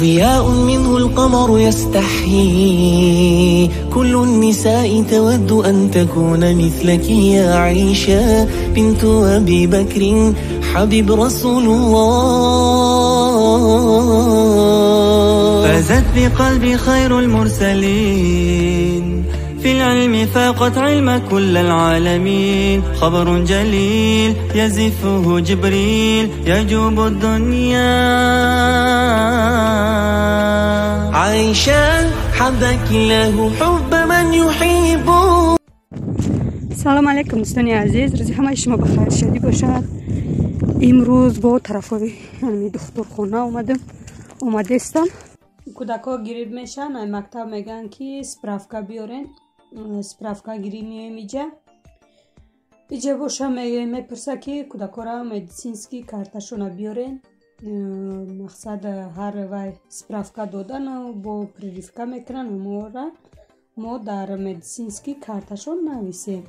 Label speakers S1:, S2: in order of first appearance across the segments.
S1: ضياء منه القمر يستحيي كل النساء تود أن تكون مثلك يا عائشة بنت أبي بكر حبيب رسول الله.
S2: فازت بقلبي خير المرسلين في العلم فاقت علم كل العالمين. خبر جليل يزفه جبريل يجوب الدنيا.
S1: عائشة حبك الله حب من يحبه.
S3: سلام علیکم دوستان عزیز، روز همه شما بخیر شادی باشد. امروز با طرفای دخترخانه اومده استم. کودکا گریب میشن، مکتب میگن که سپرافکا بیارین، سپرافکا گیری میایم ایجا باشه میپرسه که کودکا را مدیسینسکی کارتشون بیارین. مقصد هر وای سپرافکا دادن و با پریفکا میکنن ما در مدیسینسکی کارتشون نویسیم.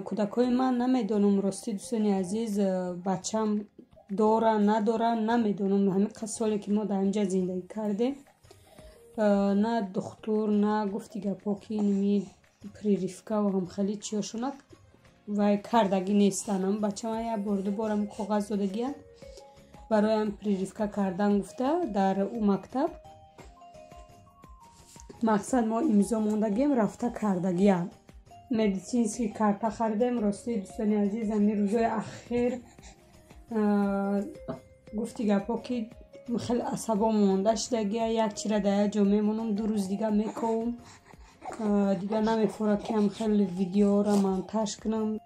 S3: کودکای من نمیدونم راستی دوستان عزیز بچم دارن ندارن نمیدونم. همین سالی که ما در اینجا زندگی کردیم نه دختر نه گفتی گپا که نمی پریفکا و هم خیلی چیاشونک و کردگی نیستن. هم بچه ما یه برده بارم کاغذ دادگی برایم پریفکا کردن گفته در او مکتب. مقصد ما امضا موندگیم رفته کردگی هم مدیسینسکی کارتا خریدیم. راستی دوستان عزیز همین روزای اخیر گفتی گپا که خیلی عصبا مونده شدگیه. یک چیره در جا میمونم، 2 روز دیگه میکنم دیگه نمیفوره که هم خیلی ویدیو را منتش کنم.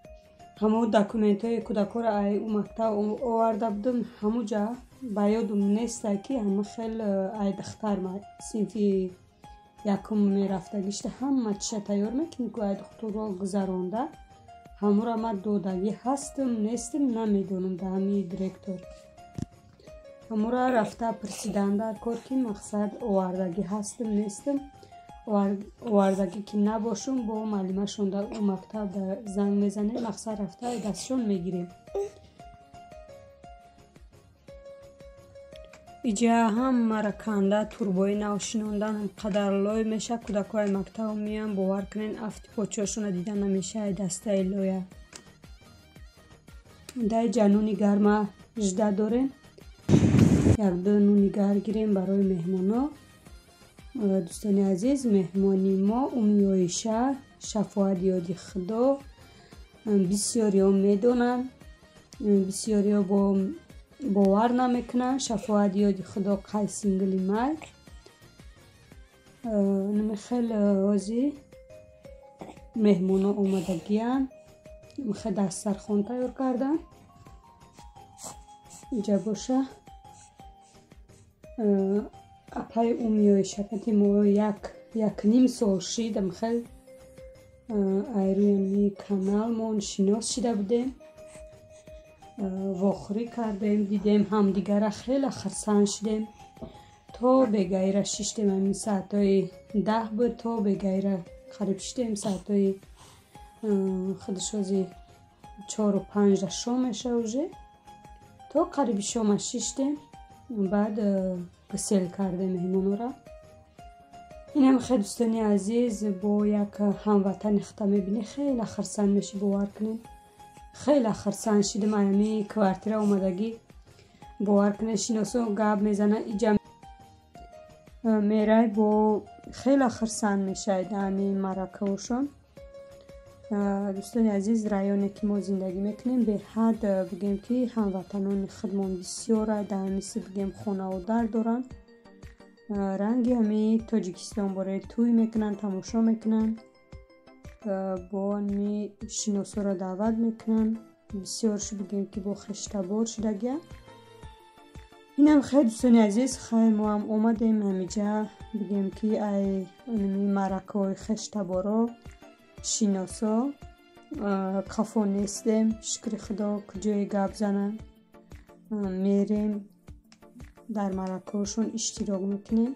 S3: همو داکومنت های کودکا را او مکتب آورده بودم، همو جا بیادم نیسته که همه خیلی ای دختر ما سینفی یکم میرفته گشته همه چیشه تیار میکنم که ای دختر را گذرانده. همو را ما دودگی هستم نیستم نمیدونم. در همی دیرکتور همو را رفته پرسیدن در کار که مقصد آوردگی هستم نیستم. آوردگی که نباشم با معلمه شون در اون مکتب در زنگ میزنه، مقصد رفته دستشون میگیریم. ایجا هم مرکانده توربای نوشنوندن هم قدر لای میشه. کودکای مکتب میان باور کنین افتی پاچاشون دیده نمیشه دسته لایه. در جنونی گرمه جده داریم، 1-2 نونی گر گیریم برای مهمانا. دوستان عزیز مهمانی ما امی عایشه شفاعت یادی خدا. بسیاری ها میدونن، بسیاری ها باور نمیکنن. شفاعت یادی خدا قای سینگلی مای نمی خیلی آزی مهمانا اومدگی هم خیلی دسترخوان تیار کردن. اینجا باشه اپای امیای شکتی ما یک نیم سال شیدم خیلی روی می کانال ما شناس شده بودیم، واخوری کردیم، دیدیم هم دیگر خیلی خرسان شدیم. تا به غیر ششتیم همین ساعتای 10 بود تا به غیر قریب شدیم ساعتای خودشوزی 4 و 5 شام شوجه تا قریب شام ششتیم. بعد گسل کردیم مهمونو را. این هم خیلی دوستانی عزیز با یک هموطن اختا میبینی خیلی خرسان میشی باور کنین. خیلی خرسان شدیم. ایمی کوارتیره اومدگی باور کنین شناسو گاب میزنه ایجا میره با خیلی خرسان میشه دمی مرکوشون. دوستان عزیز رایانی که ما زندگی میکنیم به حد بگیم که هموطنان خودمان بسیار در مثل بگیم خونه و در دارن. رنگی همی تاجیکستان برای توی میکنن، تماشا میکنن، با همی شناسو را دعوت میکنن. بسیارش بگیم که با خشتبار شدگه. این هم خیلی دوستان عزیز خیلی ما هم اومدیم همیجا بگیم که ای مرکه های خشتبارا شناسا کافو نیستیم. شکر خدا کجای گپ زنن میریم در مرکهشون اشتراک میکنیم.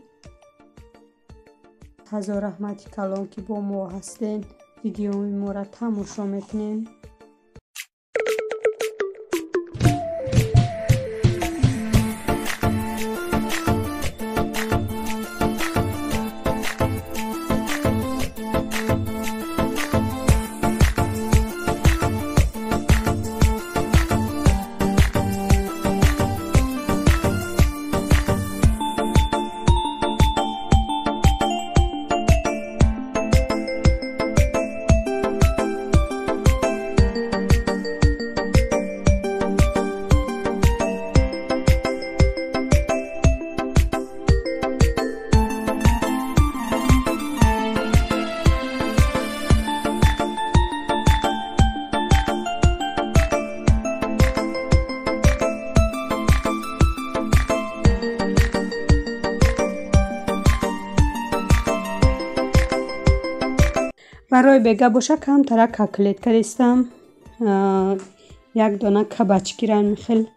S3: هزار رحمتی کلام که با ما هستین ویدیوی ما را تماشا میکنین. барои бега боша камтара котлетка ристам. Як дона кабачкира хел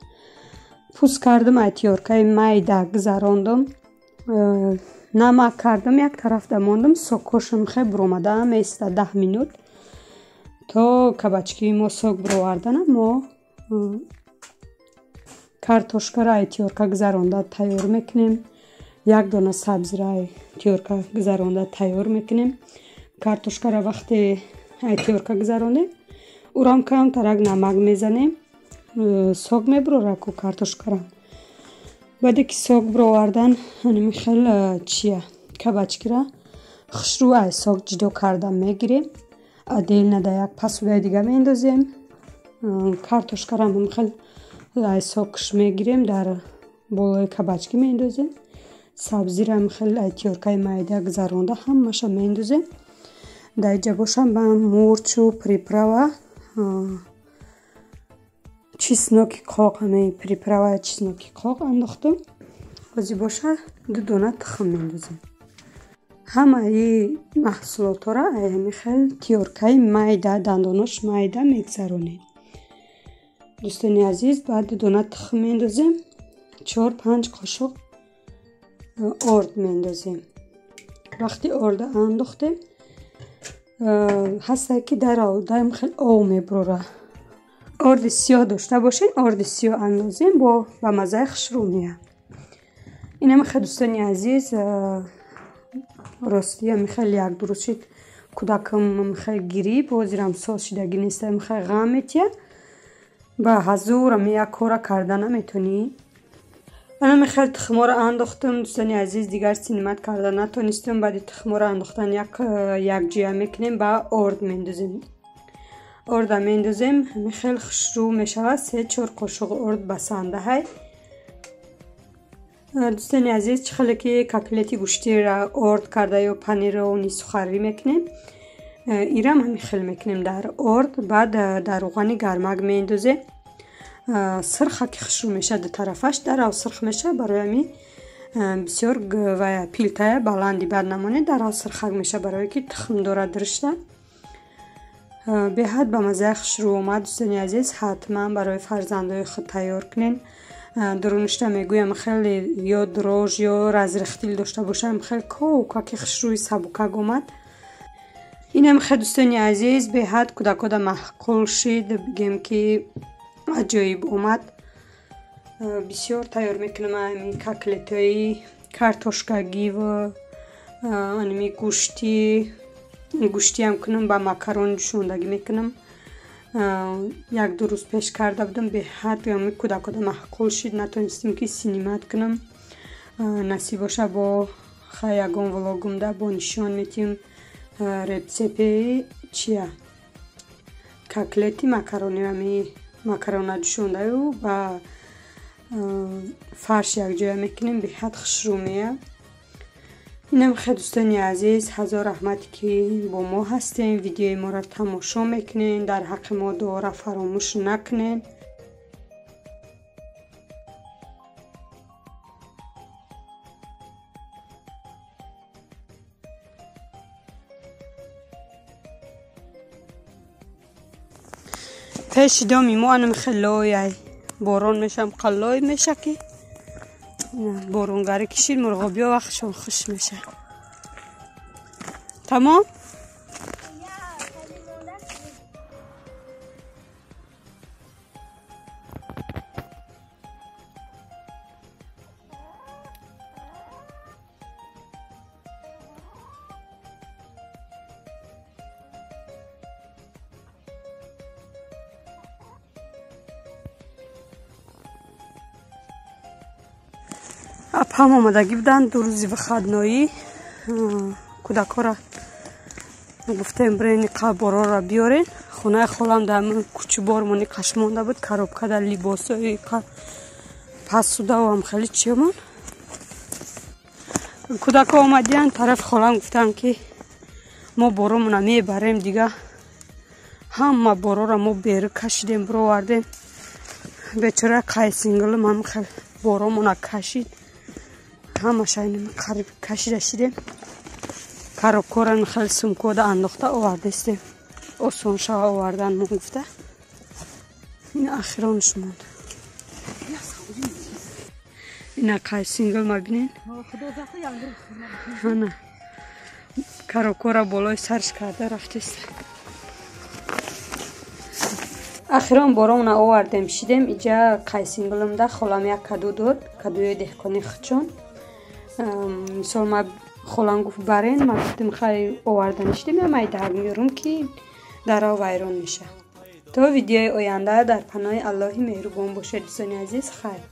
S3: пуст кардам, айтёркаи майда гузарондам. Намак кардам, як тарафда мондам, сокошам хел буромада места 10 минут то кабачки мо сок буровардана. Мо картошкара айтёрка гузаронда тайёр мекунем. Як дона сабзира айтёрка гузаронда тайёр мекунем. Картошкара вақте айтёрка гузаронем, урам камтарак намак мезанем, сок мебурораку картошкара. баъде ки сок буровардан ҳаними хел чия кабачкира хушрӯ ай сок ҷудо карда мегирем, отдельно да як посудаи дига мендозем. Картошкарам ҳам хел ай сокш мегирем, дар болои кабачки мендозем. Сабзирам хел айтёркаи майда гузаронда ҳамаша мендозем. дар ҷа бошам ба мурчу приправа чесноки қоқ, ҳамаи приправа чесноки қоқ андохтам. ҳозир боша 2 дона тухм мендозем. ҳамаи маҳсулотора ҳами хел тиёркаи майда, дандонош майда мегзаронем. дӯстони азиз, баъд 2 дона тухм мендозем, 4-5 қошуқ орд мендозем. вақти орда андохтем, ҳастае ки дар ордаам хел об мебурора. орди сиёҳ дошта бошен, орди сиёҳ андозем, ба маззаи хушрӯ меяд. инами хел дӯстони азиз, рости хел як ду рӯз шид кӯдакам хел гирип, ҳозирам сол шидагӣ неста, хел ғам метиҳад. ба ҳазурам як кора карда наметонӣ. анами хел тухморо андохтам. дӯстони азиз, дигар синимат карда натонистам. баъди тухморо андохтан якҷоя мекунем, ба орд мендозем. орда мендозем, хел хушрӯ мешавад. 3-4 қошуқ орд ба сандаҳай. дӯстони азиз, чӣ хеле ки котлети гӯштиро орд карда ё панирро уни сухарӣ мекунем, ирам ҳами хел мекунем дар орд. баъд дар рӯғани гармак мендозем. сирха ки хушрӯ мешад ду тарафаш, дарав сирх мешад, барои ҳами бисёр пилтая баланди бад намонед, дарав сирхак мешад, барое ки тухм дорад ришта. беҳад ба маззаи хушрӯ омад. дӯстони азиз, ҳатман барои фарзандои худ тайёр кунен. дуруништа мегӯям хеле ё дрож ё разрехтил дошта бошам, хел кока ки хушрӯи сабукак омад. инам хел дӯстони азиз, беҳад кӯдакода маъқул шид, бигем ки аҷоиб омад. бисёр тайёр мекунам ами котлетаи картошкагӣ ва аними гӯштиам кунам, ба макарон ҷӯшондагӣ мекунам. 1-2 рӯз пеш карда будам, беҳад кӯдакода маъқул шид, натонистам ки синимат кунам. насиб боша бо ягон влогумда бо нишон метиҳам рецепти чия котлети макарони, ами макарона ҷӯшондаю ба фарш якҷоя мекунем, беҳад хушрӯ меяд. инам хел дӯстони азиз, ҳазор раҳмате ки бо мо ҳастем. видеои моро тамошо мекунен. дар ҳаққи мо дуоро фаромӯш накунен. пеши доми мо анам хелояй борон мешам, қаллой меша ки боронгари кишид, мурғобиё вақтшон хуш меша. тамом. апам омадагӣ буданд 2 рӯзи вахадноӣ. кӯдакора гуфтем брени қаборора биёрен. хонаи холам дар кучубормони қашмонда буд, коробка дар либосои пасудавам хеле чиёмон. кӯдако омадиян тарафи холам, гуфтам ки мо боромона мебарем дига. ҳама борора мо берӣ кашидем, буровардем. бечора қайсингилам ҳам хел боромона кашид. ҳамаша қариб кашида шидем. коробкора михал сумкода андохта овардестем. Осон шава овардан мо гуфта. ин ахиронш монд. ина қай сингл мабинен. ана коробкора болой сарш карда рафтест. ахирон борона овардем шидем. иҷа қай синглимда холам як каду дод. кадуи деҳқони хичон. мисол ма холам гуфт барен ма гуфтем хай овардан шидем я майда меёрум ки даро вайрон меша. то видеои оянда дар паноҳи аллоҳи меҳрубон бошед дӯстони азиз. хайр.